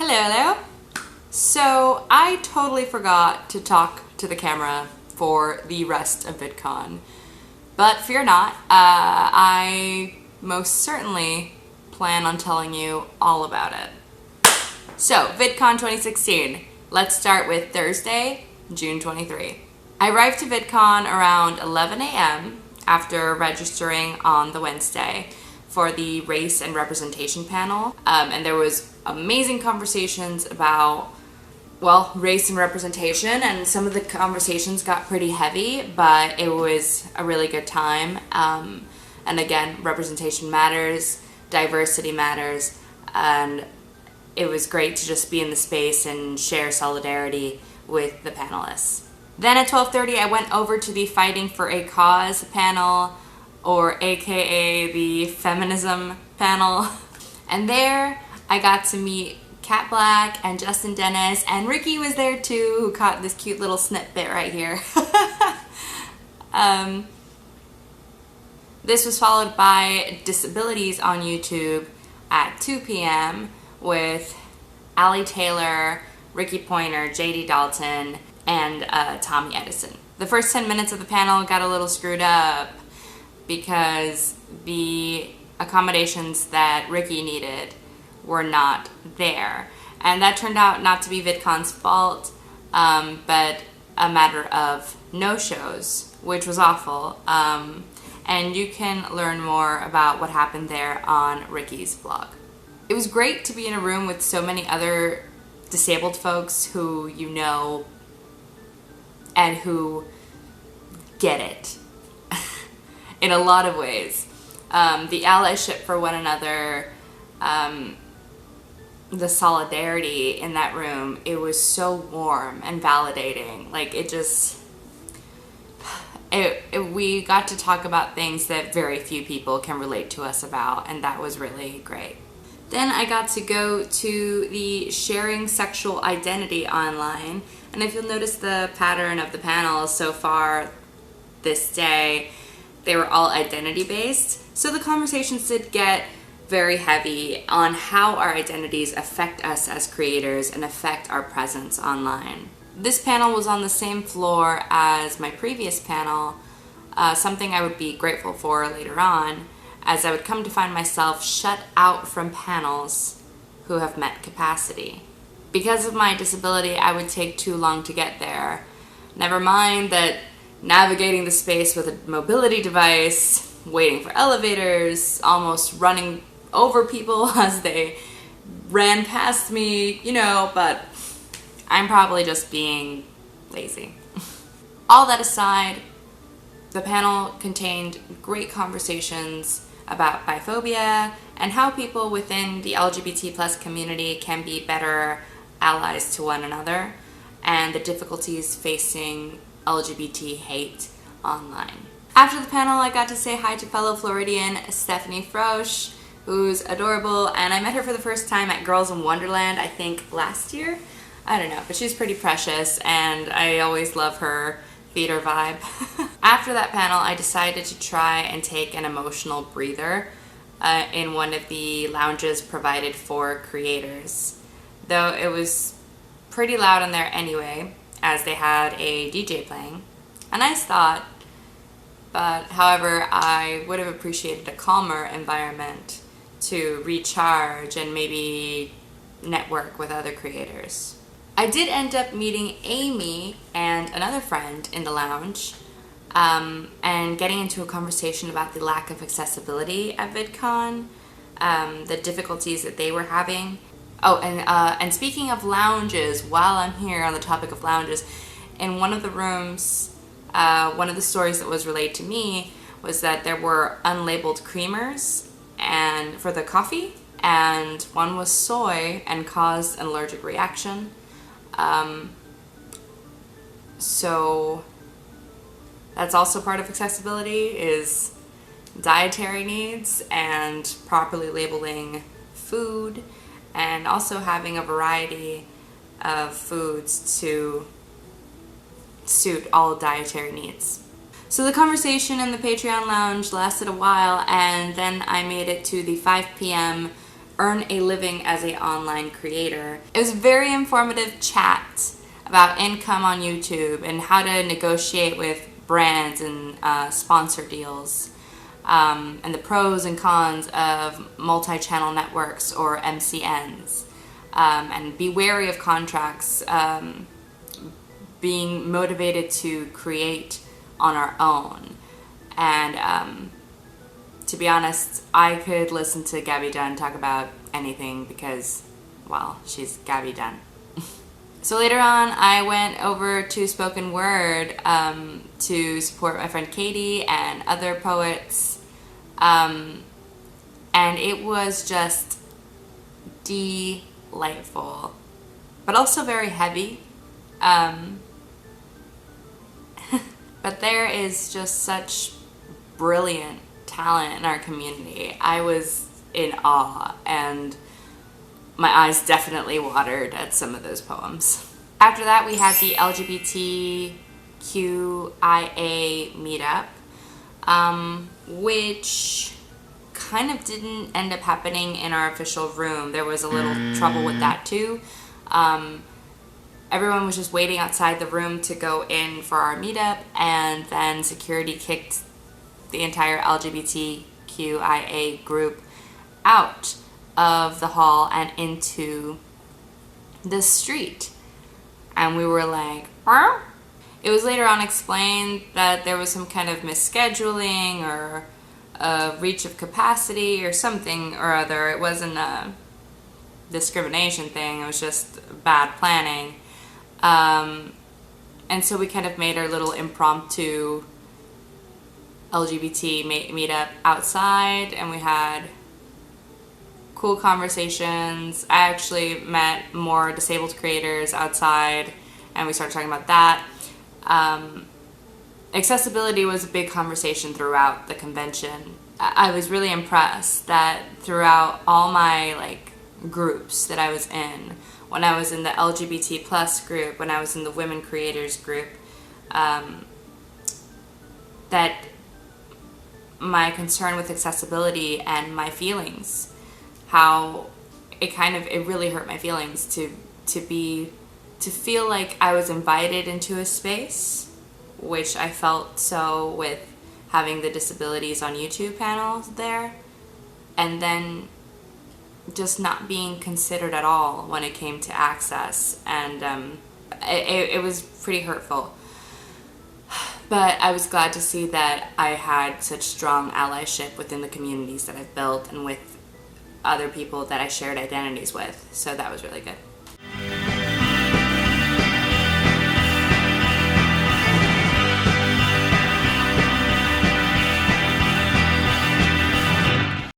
Hello, hello. So I totally forgot to talk to the camera for the rest of VidCon, but fear not, I most certainly plan on telling you all about it. So, VidCon 2016. Let's start with Thursday, June 23. I arrived to VidCon around 11 a.m. after registering on the Wednesday for the race and representation panel, and there was amazing conversations about, well, race and representation, and some of the conversations got pretty heavy, but it was a really good time. And again, representation matters, diversity matters, and it was great to just be in the space and share solidarity with the panelists. Then at 12:30, I went over to the Fighting for a Cause panel, or AKA the feminism panel. And there I got to meet Kat Black and Justin Dennis, and Ricky was there too, who caught this cute little snippet right here. This was followed by Disabilities on YouTube at 2 p.m. with Allie Taylor, Ricky Pointer, JD Dalton, and Tommy Edison. The first 10 minutes of the panel got a little screwed up because the accommodations that Ricky needed were not there. And that turned out not to be VidCon's fault, but a matter of no-shows, which was awful. And you can learn more about what happened there on Ricky's vlog. It was great to be in a room with so many other disabled folks who you know and who get it in a lot of ways. The allyship for one another, the solidarity in that room, it was so warm and validating. Like, it just, we got to talk about things that very few people can relate to us about, and that was really great. Then I got to go to the Sharing Sexual Identity online, and if you'll notice the pattern of the panels so far this day, they were all identity-based, so the conversations did get very heavy on how our identities affect us as creators and affect our presence online. This panel was on the same floor as my previous panel, something I would be grateful for later on, as I would come to find myself shut out from panels who have met capacity. Because of my disability, I would take too long to get there. Never mind that navigating the space with a mobility device, waiting for elevators, almost running over people as they ran past me, you know, but I'm probably just being lazy. All that aside, the panel contained great conversations about biphobia and how people within the LGBT+ community can be better allies to one another, and the difficulties facing LGBT hate online. After the panel, I got to say hi to fellow Floridian Stephanie Frosch, who's adorable, and I met her for the first time at Girls in Wonderland, I think last year? I don't know, but she's pretty precious, and I always love her theater vibe. After that panel, I decided to try and take an emotional breather in one of the lounges provided for creators. Though it was pretty loud in there anyway, as they had a DJ playing. A nice thought, but however, I would have appreciated a calmer environment to recharge and maybe network with other creators. I did end up meeting Amy and another friend in the lounge, and getting into a conversation about the lack of accessibility at VidCon, the difficulties that they were having. Oh, and speaking of lounges, while I'm here on the topic of lounges, in one of the rooms, one of the stories that was relayed to me was that there were unlabeled creamers and for the coffee, and one was soy and caused an allergic reaction. So that's also part of accessibility, is dietary needs and properly labeling food, and also having a variety of foods to suit all dietary needs. So the conversation in the Patreon lounge lasted a while, and then I made it to the 5 p.m. earn a living as an online creator. It was a very informative chat about income on YouTube and how to negotiate with brands and sponsor deals, and the pros and cons of multi-channel networks or MCNs, and be wary of contracts, being motivated to create on our own. And to be honest, I could listen to Gabby Dunn talk about anything because, well, she's Gabby Dunn. So later on, I went over to spoken word to support my friend Katie and other poets. And it was just delightful, but also very heavy. But there is just such brilliant talent in our community. I was in awe, and my eyes definitely watered at some of those poems. After that, we had the LGBTQIA meetup, which kind of didn't end up happening in our official room. There was a little trouble with that too. Everyone was just waiting outside the room to go in for our meetup, and then security kicked the entire LGBTQIA group out of the hall and into the street. And we were like, huh? It was later on explained that there was some kind of misscheduling or a reach of capacity or something or other. It wasn't a discrimination thing, it was just bad planning. And so we kind of made our little impromptu LGBT meetup outside, and we had cool conversations. I actually met more disabled creators outside, and we started talking about that. Accessibility was a big conversation throughout the convention. I was really impressed that throughout all my groups that I was in, when I was in the LGBT plus group, when I was in the women creators group, that my concern with accessibility and my feelings, how it really hurt my feelings to feel like I was invited into a space, which I felt so with having the disabilities on YouTube panels there, and then just not being considered at all when it came to access, and it was pretty hurtful. But I was glad to see that I had such strong allyship within the communities that I've built and with other people that I shared identities with, so that was really good.